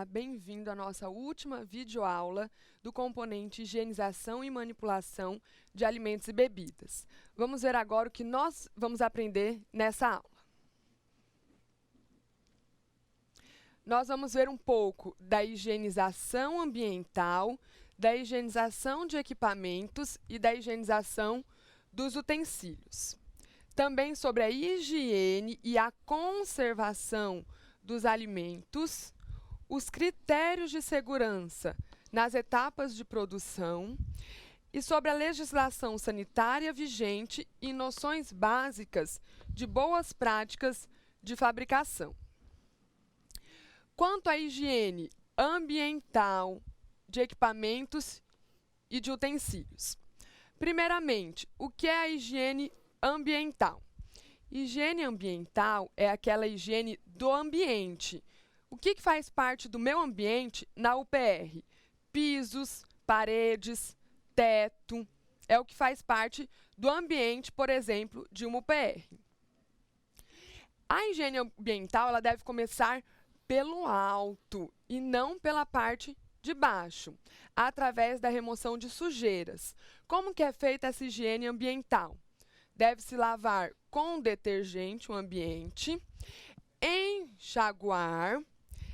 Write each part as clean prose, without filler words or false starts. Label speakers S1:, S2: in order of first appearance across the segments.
S1: bem-vindo à nossa última videoaula do componente higienização e manipulação de alimentos e bebidas. Vamos ver agora o que nós vamos aprender nessa aula. Nós vamos ver um pouco da higienização ambiental, da higienização de equipamentos e da higienização dos utensílios. Também sobre a higiene e a conservação dos alimentos, os critérios de segurança nas etapas de produção e sobre a legislação sanitária vigente e noções básicas de boas práticas de fabricação. Quanto à higiene ambiental de equipamentos e de utensílios. Primeiramente, o que é a higiene ambiental? Higiene ambiental é aquela higiene do ambiente. O que faz parte do meu ambiente na UPR? Pisos, paredes, teto, é o que faz parte do ambiente, por exemplo, de uma UPR. A higiene ambiental ela deve começar pelo alto e não pela parte de baixo, através da remoção de sujeiras. Como que é feita essa higiene ambiental? Deve-se lavar com detergente o ambiente, enxaguar,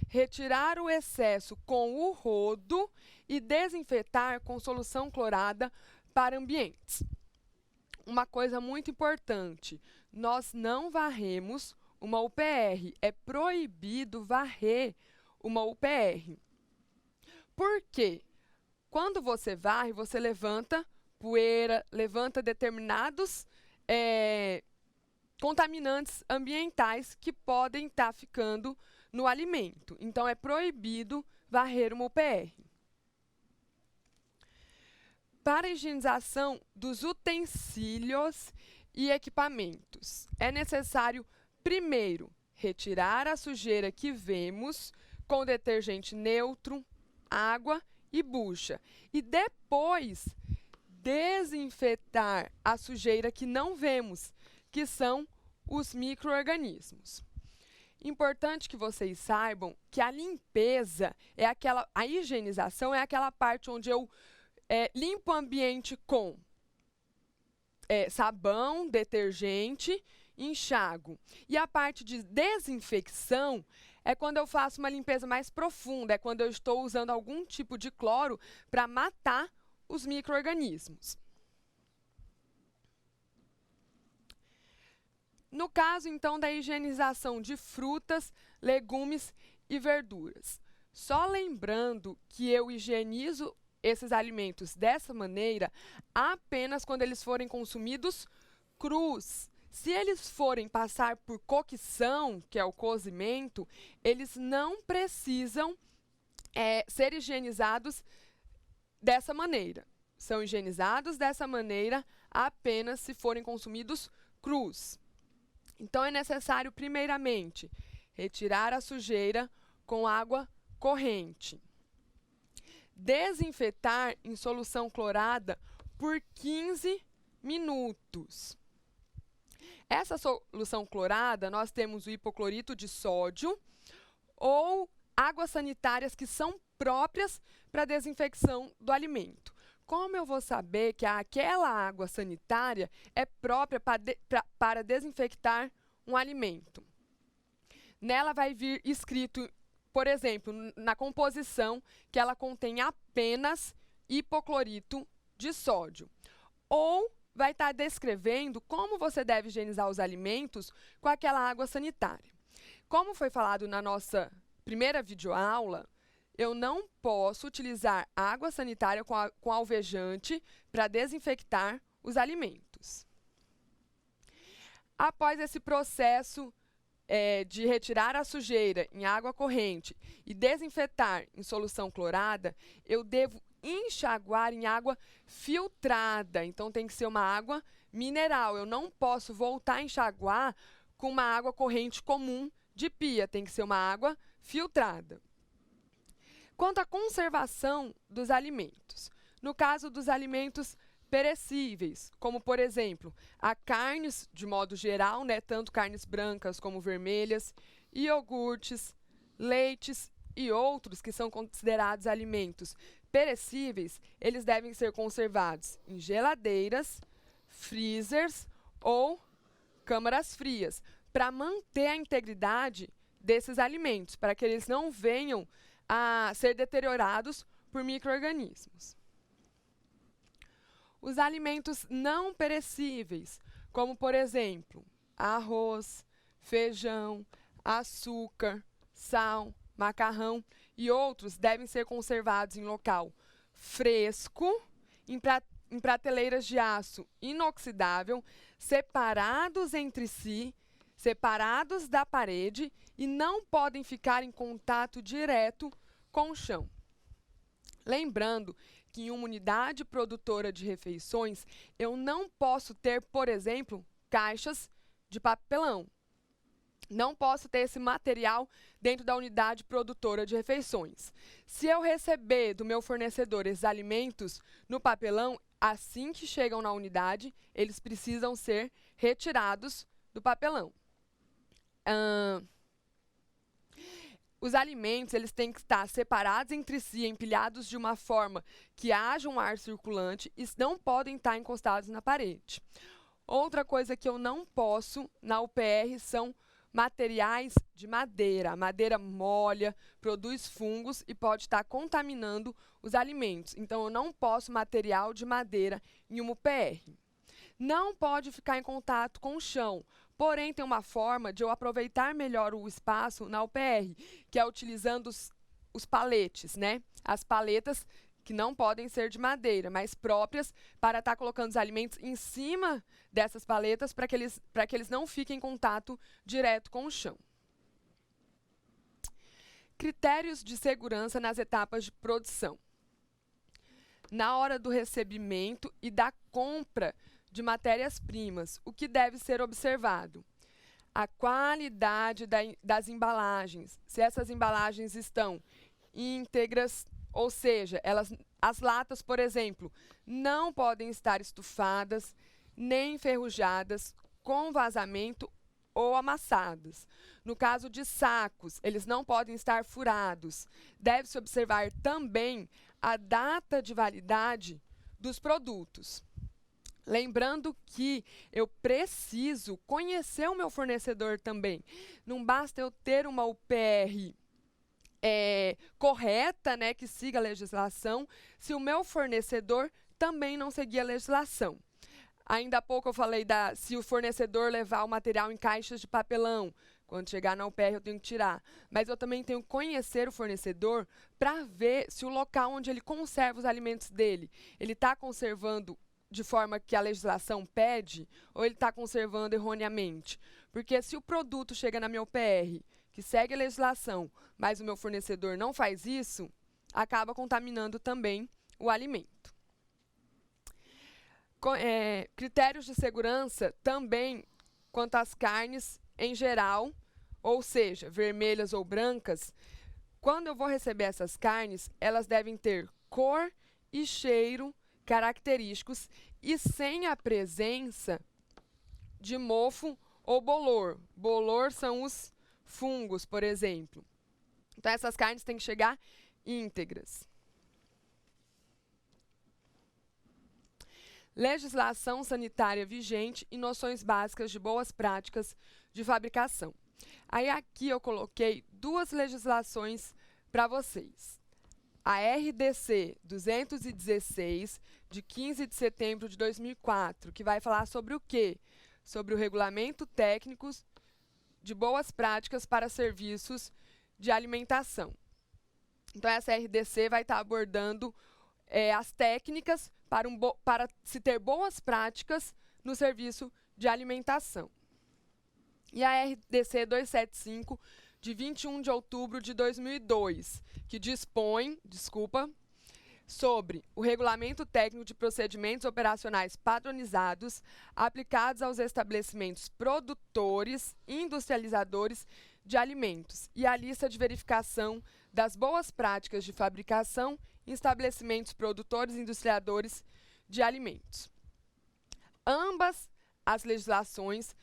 S1: retirar o excesso com o rodo e desinfetar com solução clorada para ambientes. Uma coisa muito importante, nós não varremos uma UPR, é proibido varrer uma UPR. Por quê? Quando você varre, você levanta poeira, levanta determinados contaminantes ambientais que podem estar ficando no alimento. Então, é proibido varrer uma UPR. Para a higienização dos utensílios e equipamentos, é necessário, primeiro, retirar a sujeira que vemos com detergente neutro, água e bucha. E depois, desinfetar a sujeira que não vemos, que são os micro-organismos. Importante que vocês saibam que a limpeza é a higienização é aquela parte onde eu limpo o ambiente com sabão, detergente, enxago. E a parte de desinfecção é quando eu faço uma limpeza mais profunda, é quando eu estou usando algum tipo de cloro para matar os micro-organismos. No caso, então, da higienização de frutas, legumes e verduras. Só lembrando que eu higienizo esses alimentos dessa maneira apenas quando eles forem consumidos crus. Se eles forem passar por cocção, que é o cozimento, eles não precisam ser higienizados dessa maneira. São higienizados dessa maneira apenas se forem consumidos crus. Então, é necessário, primeiramente, retirar a sujeira com água corrente. Desinfetar em solução clorada por 15 minutos. Essa solução clorada, nós temos o hipoclorito de sódio ou águas sanitárias que são próprias para a desinfecção do alimento. Como eu vou saber que aquela água sanitária é própria para desinfectar um alimento? Nela vai vir escrito, por exemplo, na composição, que ela contém apenas hipoclorito de sódio. Ou vai estar descrevendo como você deve higienizar os alimentos com aquela água sanitária. Como foi falado na nossa primeira videoaula, eu não posso utilizar água sanitária com alvejante para desinfectar os alimentos. Após esse processo de retirar a sujeira em água corrente e desinfetar em solução clorada, eu devo enxaguar em água filtrada. Então, tem que ser uma água mineral. Eu não posso voltar a enxaguar com uma água corrente comum de pia. Tem que ser uma água filtrada. Quanto à conservação dos alimentos, no caso dos alimentos perecíveis, como, por exemplo, a carnes, de modo geral, tanto carnes brancas como vermelhas, iogurtes, leites e outros que são considerados alimentos perecíveis, eles devem ser conservados em geladeiras, freezers ou câmaras frias, para manter a integridade desses alimentos, para que eles não venham a ser deteriorados por micro-organismos. Os alimentos não perecíveis, como, por exemplo, arroz, feijão, açúcar, sal, macarrão e outros, devem ser conservados em local fresco, em prateleiras de aço inoxidável, separados entre si, separados da parede e não podem ficar em contato direto com o chão. Lembrando que em uma unidade produtora de refeições, eu não posso ter, por exemplo, caixas de papelão. Não posso ter esse material dentro da unidade produtora de refeições. Se eu receber do meu fornecedor esses alimentos no papelão, assim que chegam na unidade, eles precisam ser retirados do papelão. Os alimentos, eles têm que estar separados entre si, empilhados de uma forma que haja um ar circulante e não podem estar encostados na parede. Outra coisa que eu não posso na UPR são materiais de madeira. A madeira molha, produz fungos e pode estar contaminando os alimentos. Então, eu não posso material de madeira em uma UPR. Não pode ficar em contato com o chão. Porém, tem uma forma de eu aproveitar melhor o espaço na UPR, que é utilizando os paletes, né? As paletas que não podem ser de madeira, mas próprias para estar colocando os alimentos em cima dessas paletas para que eles não fiquem em contato direto com o chão. Critérios de segurança nas etapas de produção. Na hora do recebimento e da compra de matérias-primas, o que deve ser observado? A qualidade das embalagens. Se essas embalagens estão íntegras, ou seja, as latas, por exemplo, não podem estar estufadas, nem enferrujadas, com vazamento ou amassadas. No caso de sacos, eles não podem estar furados. Deve-se observar também a data de validade dos produtos. Lembrando que eu preciso conhecer o meu fornecedor também. Não basta eu ter uma UPR correta, né, que siga a legislação, se o meu fornecedor também não seguir a legislação. Ainda há pouco eu falei se o fornecedor levar o material em caixas de papelão. Quando chegar na UPR eu tenho que tirar. Mas eu também tenho que conhecer o fornecedor para ver se o local onde ele conserva os alimentos dele, ele está conservando de forma que a legislação pede ou ele está conservando erroneamente. Porque se o produto chega na minha UPR, que segue a legislação, mas o meu fornecedor não faz isso, acaba contaminando também o alimento. Critérios de segurança também quanto às carnes em geral, ou seja, vermelhas ou brancas. Quando eu vou receber essas carnes, elas devem ter cor e cheiro característicos e sem a presença de mofo ou bolor. Bolor são os fungos, por exemplo. Então, essas carnes têm que chegar íntegras. Legislação sanitária vigente e noções básicas de boas práticas de fabricação. Aí aqui eu coloquei duas legislações para vocês. A RDC 216, de 15 de setembro de 2004, que vai falar sobre o quê? Sobre o regulamento técnico de boas práticas para serviços de alimentação. Então, essa RDC vai estar abordando as técnicas para se ter boas práticas no serviço de alimentação. E a RDC 275, de 21 de outubro de 2002, que dispõe, sobre o regulamento técnico de procedimentos operacionais padronizados aplicados aos estabelecimentos produtores e industrializadores de alimentos e a lista de verificação das boas práticas de fabricação em estabelecimentos produtores e industrializadores de alimentos. Ambas as legislações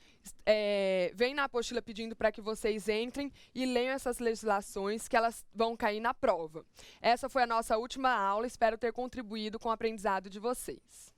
S1: vem na apostila pedindo para que vocês entrem e leiam essas legislações que elas vão cair na prova. Essa foi a nossa última aula, espero ter contribuído com o aprendizado de vocês.